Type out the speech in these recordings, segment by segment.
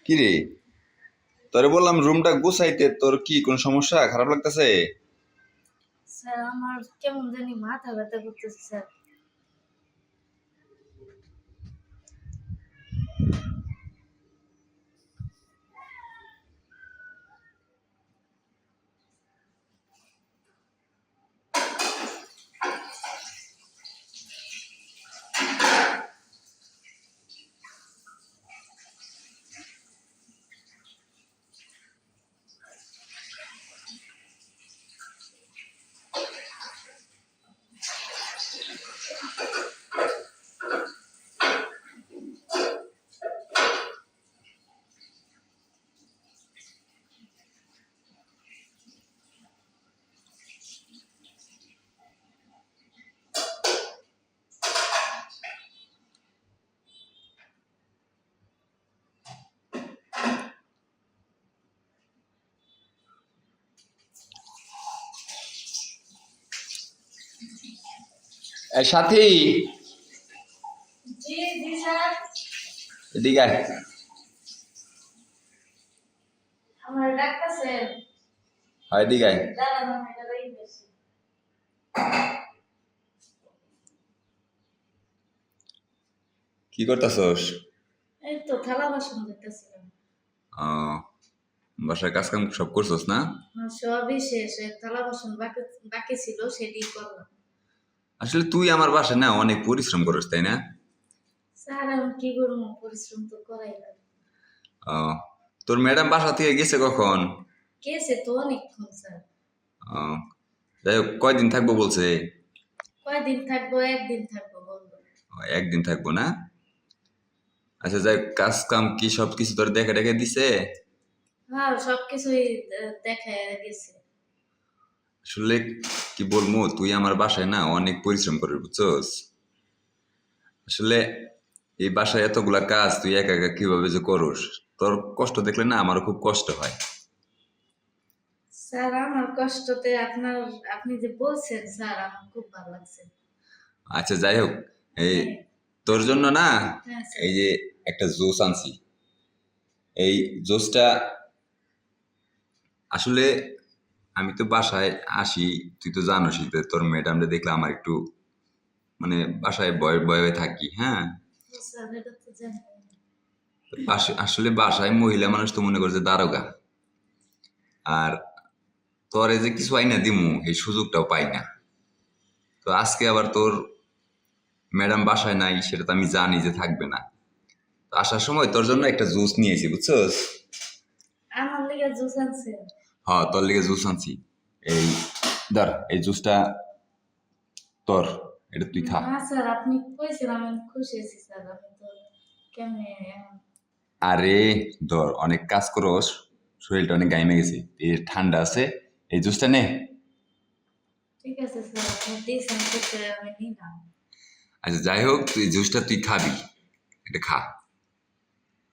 কি রে? তোরে বললাম রুমটা গুছাইতে, তোর কি কোন সমস্যা? খারাপ লাগতেছে? স্যার আমার কেমন জানি মাথা ব্যথা করতেছে স্যার। সাথী, জি জি স্যার। এদিকে আয়। আমার ডাক্তার হয় এদিকে আয়। দাঁড়ান আমি এটা রেখে দিচ্ছি। কি করতেছস? এই তো থালা বাসন ধুতেছিলাম। বাসায় কাজ কাম সব করছস না? সবই শেষ, এই থালা বাসন বাকি বাকি ছিল সেটি করলাম। আসলে তুই আমার বাসায় না অনেক পরিশ্রম করিস, তাই না? স্যার আমি কি করবো, পরিশ্রম তো করাই লাগবে। আহ, তোর ম্যাডাম বাসা থেকে গেছে কখন? গেছে তো অনেকক্ষণ স্যার। আহ, যাই হোক, কয়দিন থাকবো বলছে? কয়দিন থাকবো, একদিন থাকবো বলবো। একদিন থাকবো না? আচ্ছা, যাই হোক, কাজ কাম কি সব কিছু তোর দেখে দেখে দিছে? হ্যাঁ সবকিছুই দেখা গেছে। আসলে কি বলবো, তুই আমার বাসায় না অনেক পরিশ্রম করিস, বুঝছস? আসলে এই বাসায় এতগুলা কাজ তুই একা একা কিভাবে যে করস, তোর কষ্ট দেখলে না আমারও খুব কষ্ট হয়। স্যার আমার কষ্টতে আপনি যে বলছেন স্যার আমার খুব ভালো লাগছে। আচ্ছা, যাই হোক, এই হ্যাঁ তোর জন্য না হ্যাঁ স্যার। এই যে একটা জুস আনছি। এই জুসটা আসলে আমি তো বাসায় আসি, তুই তো জানোসই যে তোর ম্যাডামরে দেখলে আমার একটু মানে বাসায় ভয়ে ভয়ে থাকি, হ্যাঁ। ও স্যার এটা তো জানি। আসলে বাসায় মহিলা মানুষ তো মনে করছে দারোগা। আর তোরে যে কিছু আইনা দিমু এই সুযোগটাও পাই না। তো আজকে আবার তোর ম্যাডাম বাসায় নাই, সেটা তো আমি জানি যে থাকবে না। তো আসার সময় তোর জন্য একটা জুস নিয়েছি, বুঝছস? আমার লিগে জুস আনছেন? হ্যাঁ, তোর লিগে জুস আনছি। এই ধর, এই জুসটা তোর, এটা তুই খা। না স্যার আপনি কইছেন আমি খুশি আছি স্যার, আমি তো কেমনে আরে ধর, অনেক কাজ করস, শরীরটা অনেক গাইমে গেছে, এই ঠান্ডা আছে, এই জুসটা নে। ঠিক আছে স্যার আপনি দিয়েছেন খুশি আমি নিলাম। আচ্ছা, যাই হোক, তুই জুসটা তুই খাবি, এটা খা।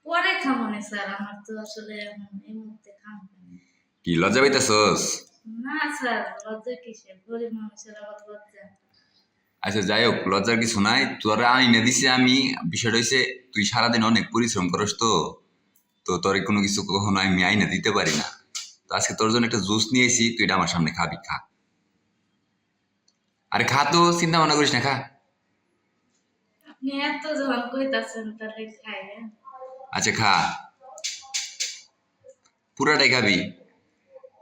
পরে খামো না স্যার, আমার তো আসলে এখন এই মুহূর্তে খামো না। কি লজ্জা পাইতেছস? না স্যার লজ্জা কিসের, গরিব মানুষের আবার লজ্জা। আচ্ছা, যাই হোক, লজ্জার কিছু নাই, তোরা আইনা দিছি আমি। বিষয়টা হয়েছে, তুই সারাদিন অনেক পরিশ্রম করস তো, তো তোর কোনো কিছু কখনো আমি আইনা দিতে পারি না। তো আজকে তোর জন্য একটা জুস নিয়েছি, তুই এটা আমার সামনে খাবি, খা। আরে খা তো, চিন্তা ভাবনা করিস না, খা। আপনি এত যখন কইতাছেন তাহলে খাই হ্যাঁ? আচ্ছা খা, পুরাটাই খাবি,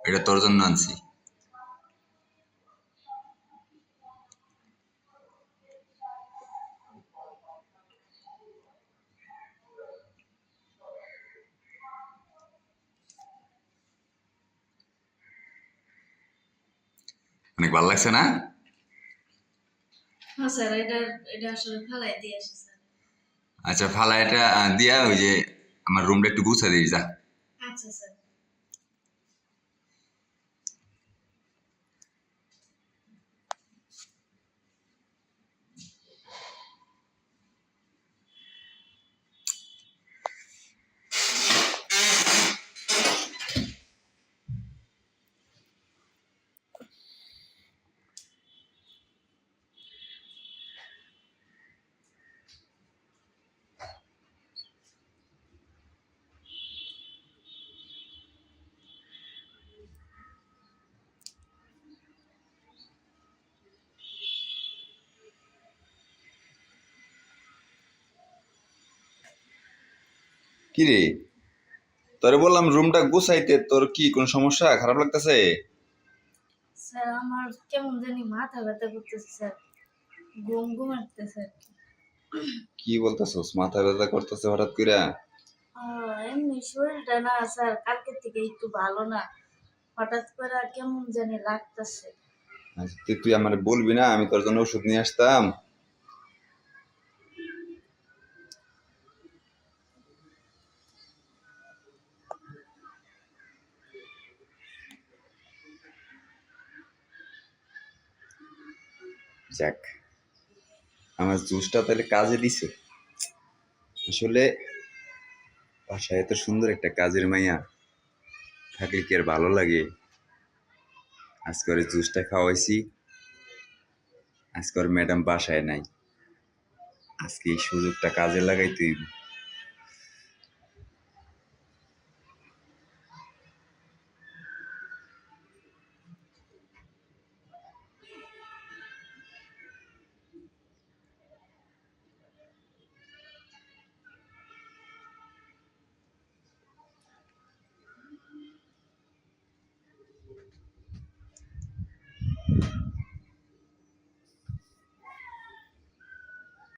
এটা তোর জন্য আনছি। অনেক ভালো লাগছে না? হ্যাঁ স্যার এটা এটা আসলে ফালাই দিয়ে আসি স্যার। আচ্ছা, ফালা এটা দিয়া ওই যে আমার রুমটা একটু গুছা দিই যা। আচ্ছা স্যার। কি রে, তোরে বললাম রুমটা গুছাইতে, তোর কি কোন সমস্যা, খারাপ লাগতেছে? স্যার আমার কেমন জানি মাথা ব্যথা করতেছে স্যার, ঘুম ঘুম আসতেছে আর কি। কি বলতেছস, মাথা ব্যথা করতেছে হঠাৎ কইরা? এমনি শরীরটা না স্যার কালকে থেকে একটু ভালো না, হঠাৎ করে কেমন জানি লাগতেছে। আচ্ছা, তুই আমার বলবি না, আমি তোর জন্য ওষুধ নিয়ে আসতাম। যাক, আমার জুসটা তাহলে কাজে দিছে। আসলে বাসায় এত সুন্দর একটা কাজের মাইয়া থাকলে কি আর ভালো লাগে। আজকে ওর জুসটা খাওয়াইছি, আজকে ওর ম্যাডাম বাসায় নাই, আজকে এই সুযোগটা কাজে লাগাই তুই।